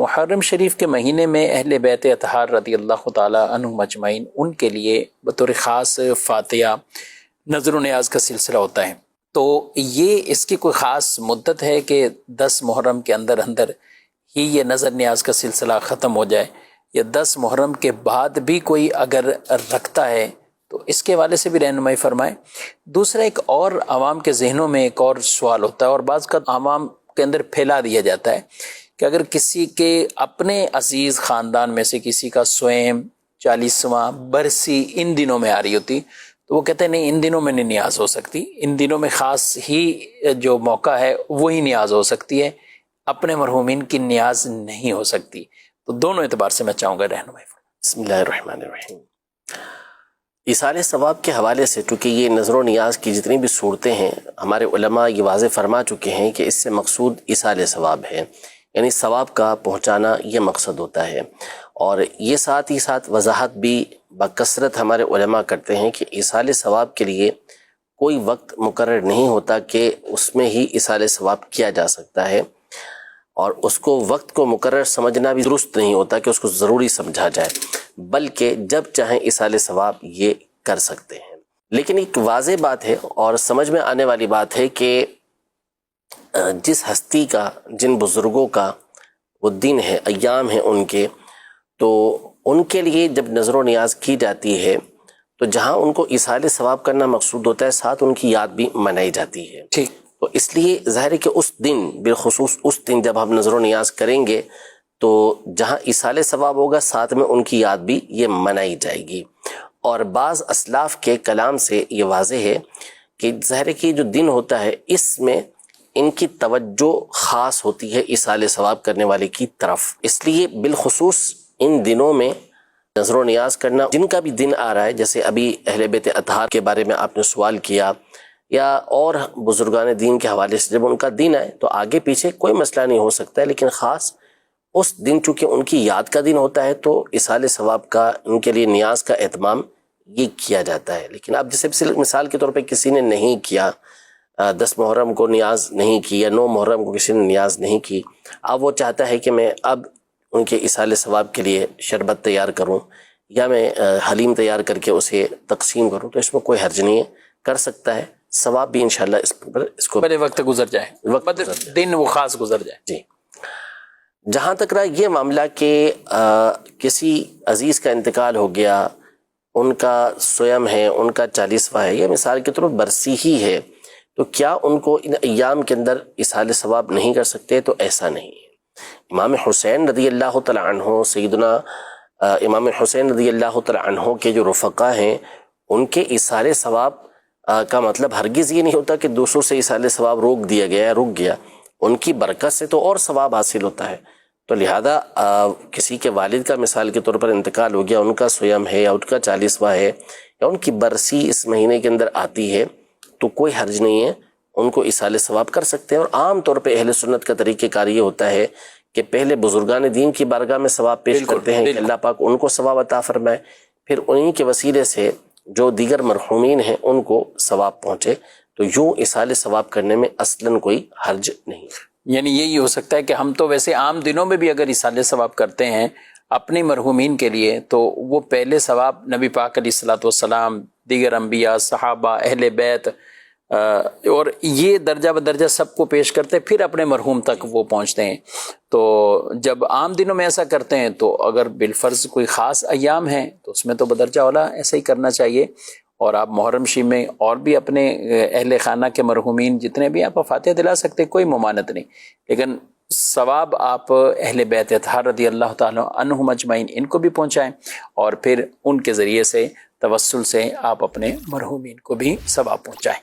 محرم شریف کے مہینے میں اہل بیت اطہار رضی اللہ تعالی عنہم اجمعین ان کے لیے بطور خاص فاتحہ نظر و نیاز کا سلسلہ ہوتا ہے. تو یہ اس کی کوئی خاص مدت ہے کہ 10 محرم کے اندر ہی یہ نظر نیاز کا سلسلہ ختم ہو جائے، یا 10 محرم کے بعد بھی کوئی اگر رکھتا ہے تو اس کے حوالے سے بھی رہنمائی فرمائیں. دوسرا، ایک اور عوام کے ذہنوں میں ایک اور سوال ہوتا ہے اور بعض کا عوام کے اندر پھیلا دیا جاتا ہے کہ اگر کسی کے اپنے عزیز خاندان میں سے کسی کا سویم 40واں برسی ان دنوں میں آ رہی ہوتی تو وہ کہتے ہیں نہیں، ان دنوں میں نہیں نیاز ہو سکتی، ان دنوں میں خاص ہی جو موقع ہے وہی نیاز ہو سکتی ہے، اپنے مرحومین کی نیاز نہیں ہو سکتی. تو دونوں اعتبار سے میں چاہوں گا رہنمائی. بسم اللہ الرحمن الرحیم. ایصال ثواب کے حوالے سے چونکہ یہ نظر و نیاز کی جتنی بھی صورتیں ہیں ہمارے علماء یہ واضح فرما چکے ہیں کہ اس سے مقصود ایصال ثواب ہے، یعنی ثواب کا پہنچانا یہ مقصد ہوتا ہے. اور یہ ساتھ ہی ساتھ وضاحت بھی بکثرت ہمارے علماء کرتے ہیں کہ ایصال ثواب کے لیے کوئی وقت مقرر نہیں ہوتا کہ اس میں ہی ایصال ثواب کیا جا سکتا ہے، اور اس کو وقت کو مقرر سمجھنا بھی درست نہیں ہوتا کہ اس کو ضروری سمجھا جائے، بلکہ جب چاہیں ایصال ثواب یہ کر سکتے ہیں. لیکن ایک واضح بات ہے اور سمجھ میں آنے والی بات ہے کہ جس ہستی کا، جن بزرگوں کا وہ دن ہے، ایام ہیں ان کے، تو ان کے لیے جب نظر و نیاز کی جاتی ہے تو جہاں ان کو ایصال ثواب کرنا مقصود ہوتا ہے ساتھ ان کی یاد بھی منائی جاتی ہے. ٹھیک. تو اس لیے ظاہر ہے کہ اس دن، بالخصوص اس دن جب ہم نظر و نیاز کریں گے تو جہاں ایصال ثواب ہوگا ساتھ میں ان کی یاد بھی یہ منائی جائے گی. اور بعض اسلاف کے کلام سے یہ واضح ہے کہ ظاہر ہے کہ جو دن ہوتا ہے اس میں ان کی توجہ خاص ہوتی ہے ایصال ثواب کرنے والے کی طرف. اس لیے بالخصوص ان دنوں میں نظر و نیاز کرنا، جن کا بھی دن آ رہا ہے، جیسے ابھی اہل بیت اطہار کے بارے میں آپ نے سوال کیا، یا اور بزرگان دین کے حوالے سے جب ان کا دن آئے تو آگے پیچھے کوئی مسئلہ نہیں ہو سکتا ہے، لیکن خاص اس دن چونکہ ان کی یاد کا دن ہوتا ہے تو ایصال ثواب کا، ان کے لیے نیاز کا اہتمام یہ کیا جاتا ہے. لیکن اب جیسے مثال کے طور پہ کسی نے نہیں کیا، 10 محرم کو نیاز نہیں کی، یا 9 محرم کو کسی نے نیاز نہیں کی، اب وہ چاہتا ہے کہ میں اب ان کے ایصال ثواب کے لیے شربت تیار کروں یا میں حلیم تیار کر کے اسے تقسیم کروں، تو اس میں کوئی حرج نہیں ہے، کر سکتا ہے. ثواب بھی انشاءاللہ اس کو بڑے وقت گزر جائے، دن وہ خاص گزر جائے. جی. جہاں تک رہا یہ معاملہ کہ کسی عزیز کا انتقال ہو گیا، ان کا سویم ہے، ان کا 40واں ہے، یا مثال کے طور پر برسی ہی ہے، تو کیا ان کو ان ایام کے اندر ایصال ثواب نہیں کر سکتے؟ تو ایسا نہیں ہے. امام حسین رضی اللہ تعالیٰ عنہ، سیدنا امام حسین رضی اللہ تعالیٰ عنہ کے جو رفقا ہیں، ان کے ایصال ثواب کا مطلب ہرگز یہ نہیں ہوتا کہ دوسروں سے ایصال ثواب روک دیا گیا، رک گیا. ان کی برکت سے تو اور ثواب حاصل ہوتا ہے. تو لہذا کسی کے والد کا مثال کے طور پر انتقال ہو گیا، ان کا سویم ہے یا ان کا 40واں ہے یا ان کی برسی اس مہینے کے اندر آتی ہے، تو کوئی حرج نہیں ہے، ان کو ایصال ثواب کر سکتے ہیں. اور عام طور پہ اہل سنت کا طریقہ کار یہ ہوتا ہے کہ پہلے بزرگان دین کی بارگاہ میں ثواب پیش کرتے ہیں کہ اللہ پاک ان کو ثواب عطا فرمائے، پھر انہی کے وسیلے سے جو دیگر مرحومین ہیں ان کو ثواب پہنچے. تو یوں ایصال ثواب کرنے میں اصلاً کوئی حرج نہیں. یعنی یہی ہو سکتا ہے کہ ہم تو ویسے عام دنوں میں بھی اگر ایصال ثواب کرتے ہیں اپنی مرحومین کے لیے تو وہ پہلے ثواب نبی پاک علیہ الصلوۃ والسلام، دیگر انبیاء، صحابہ، اہل بیت، اور یہ درجہ بدرجہ سب کو پیش کرتے پھر اپنے مرحوم تک وہ پہنچتے ہیں. تو جب عام دنوں میں ایسا کرتے ہیں تو اگر بالفرض کوئی خاص ایام ہیں تو اس میں تو بدرجہ اولا ایسا ہی کرنا چاہیے. اور آپ محرم شریف میں اور بھی اپنے اہل خانہ کے مرحومین جتنے بھی آپ فاتحہ دلا سکتے، کوئی ممانعت نہیں، لیکن ثواب آپ اہل بیت اطہار رضی اللہ تعالیٰ عنہم اجمعین ان کو بھی پہنچائیں، اور پھر ان کے ذریعے سے توسل سے آپ اپنے مرحومین کو بھی ثواب پہنچائیں.